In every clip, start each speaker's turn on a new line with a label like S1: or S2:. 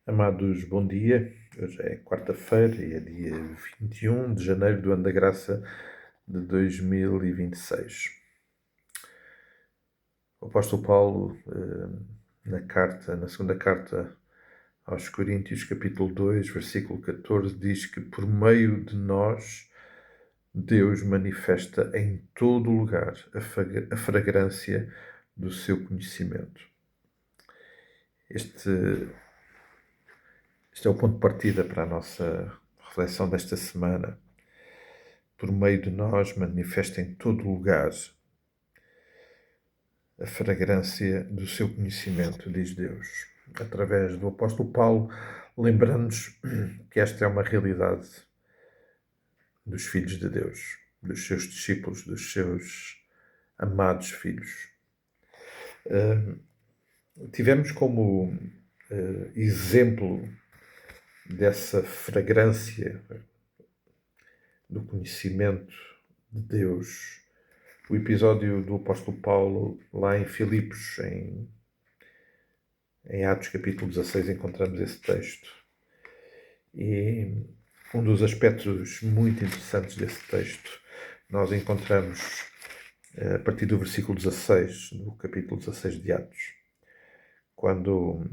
S1: Amados, bom dia. Hoje é quarta-feira e é dia 21 de janeiro do ano da graça de 2026. O apóstolo Paulo, na segunda carta aos Coríntios, capítulo 2, versículo 14, diz que por meio de nós Deus manifesta em todo o lugar a fragrância do seu conhecimento. Este é o ponto de partida para a nossa reflexão desta semana. Por meio de nós manifesta em todo lugar a fragrância do seu conhecimento, diz Deus. Através do apóstolo Paulo, lembrando-nos que esta é uma realidade dos filhos de Deus, dos seus discípulos, dos seus amados filhos. Tivemos como exemplo dessa fragrância do conhecimento de Deus o episódio do apóstolo Paulo lá em Filipos, em Atos capítulo 16, encontramos esse texto. E um dos aspectos muito interessantes desse texto nós encontramos a partir do versículo 16, do capítulo 16 de Atos, quando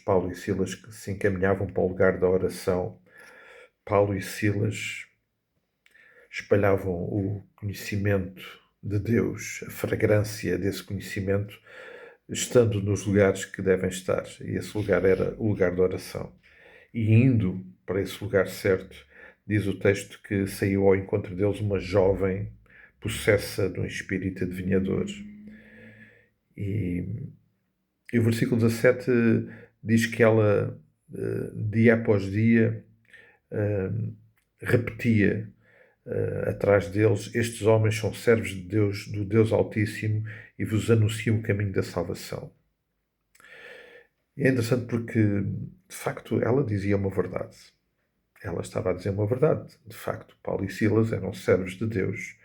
S1: Paulo e Silas, se encaminhavam para o lugar da oração. Paulo e Silas espalhavam o conhecimento de Deus, a fragrância desse conhecimento, estando nos lugares que devem estar. E esse lugar era o lugar da oração. E indo para esse lugar certo, diz o texto que saiu ao encontro deles uma jovem possessa de um espírito adivinhador. E o versículo 17 diz que ela, dia após dia, repetia atrás deles: estes homens são servos de Deus, do Deus Altíssimo, e vos anunciam o caminho da salvação. E é interessante porque, de facto, ela dizia uma verdade. Ela estava a dizer uma verdade. De facto, Paulo e Silas eram servos de Deus,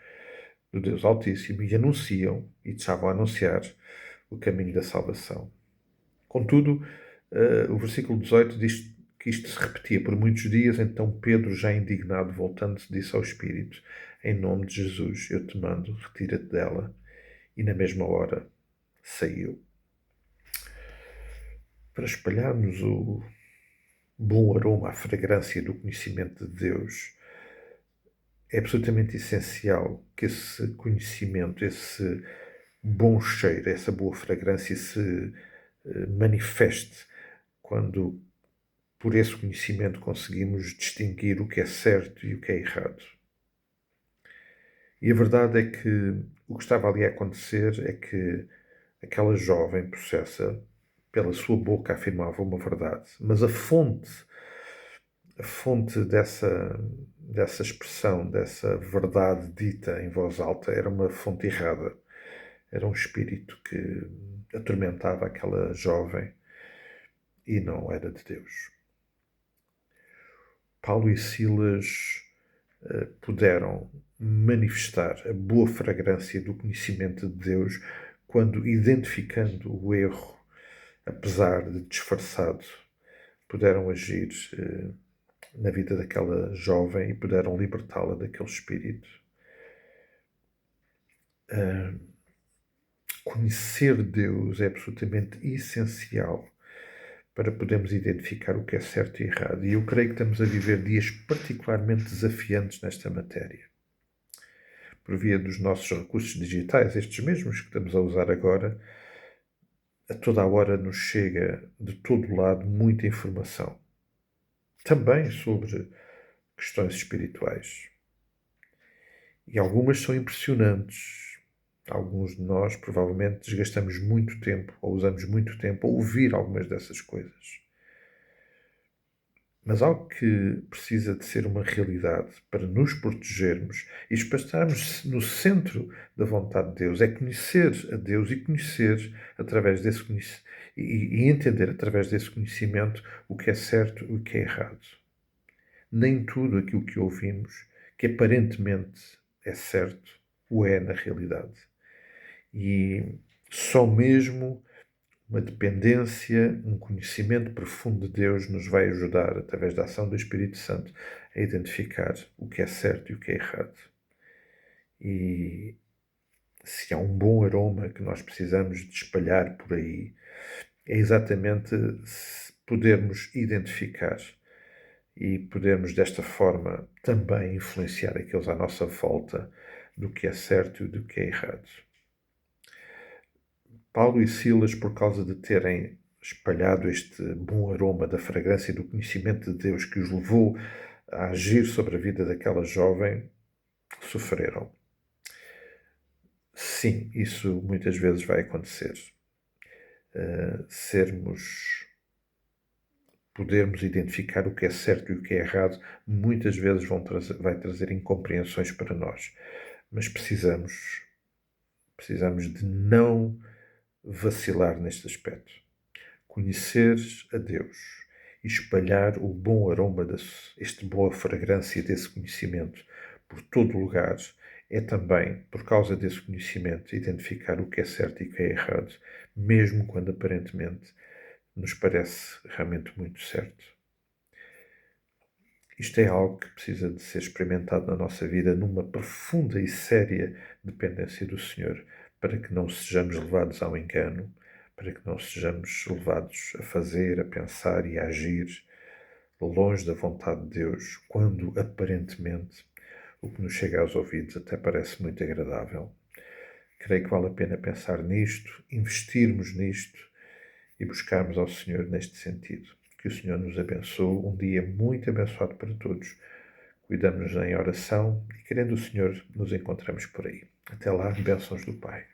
S1: do Deus Altíssimo, e anunciam, e estavam a anunciar, o caminho da salvação. Contudo, o versículo 18 diz que isto se repetia por muitos dias. Então Pedro, já indignado, voltando-se, disse ao Espírito: em nome de Jesus, eu te mando, retira-te dela. E na mesma hora saiu. Para espalharmos o bom aroma, a fragrância do conhecimento de Deus, é absolutamente essencial que esse conhecimento, esse bom cheiro, essa boa fragrância se manifeste quando, por esse conhecimento, conseguimos distinguir o que é certo e o que é errado. E a verdade é que o que estava ali a acontecer é que aquela jovem possessa, pela sua boca, afirmava uma verdade, mas a fonte dessa expressão, dessa verdade dita em voz alta, era uma fonte errada. Era um espírito que atormentava aquela jovem e não era de Deus. Paulo e Silas puderam manifestar a boa fragrância do conhecimento de Deus quando, identificando o erro, apesar de disfarçado, puderam agir na vida daquela jovem e puderam libertá-la daquele espírito. Conhecer Deus é absolutamente essencial para podermos identificar o que é certo e errado. E eu creio que estamos a viver dias particularmente desafiantes nesta matéria. Por via dos nossos recursos digitais, estes mesmos que estamos a usar agora, a toda a hora nos chega de todo lado muita informação. Também sobre questões espirituais. E algumas são impressionantes. Alguns de nós provavelmente desgastamos muito tempo, ou usamos muito tempo a ouvir algumas dessas coisas. Mas algo que precisa de ser uma realidade para nos protegermos e para estarmos no centro da vontade de Deus é conhecer a Deus e conhecer através desse e entender através desse conhecimento o que é certo e o que é errado. Nem tudo aquilo que ouvimos, que aparentemente é certo, o é na realidade. E só mesmo uma dependência, um conhecimento profundo de Deus nos vai ajudar, através da ação do Espírito Santo, a identificar o que é certo e o que é errado. E se há um bom aroma que nós precisamos de espalhar por aí, é exatamente podermos identificar e podermos desta forma também influenciar aqueles à nossa volta do que é certo e do que é errado. Paulo e Silas, por causa de terem espalhado este bom aroma da fragrância e do conhecimento de Deus que os levou a agir sobre a vida daquela jovem, sofreram. Sim, isso muitas vezes vai acontecer. Podermos identificar o que é certo e o que é errado, muitas vezes vai trazer incompreensões para nós. Mas precisamos de não vacilar neste aspecto. Conhecer a Deus e espalhar o bom aroma, esta boa fragrância desse conhecimento por todo o lugar, é também, por causa desse conhecimento, identificar o que é certo e o que é errado, mesmo quando aparentemente nos parece realmente muito certo. Isto é algo que precisa de ser experimentado na nossa vida numa profunda e séria dependência do Senhor, para que não sejamos levados ao engano, para que não sejamos levados a fazer, a pensar e a agir longe da vontade de Deus, quando aparentemente o que nos chega aos ouvidos até parece muito agradável. Creio que vale a pena pensar nisto, investirmos nisto e buscarmos ao Senhor neste sentido. Que o Senhor nos abençoe, um dia muito abençoado para todos. Cuidamos-nos em oração e, querendo o Senhor, nos encontramos por aí. Até lá, bênçãos do Pai.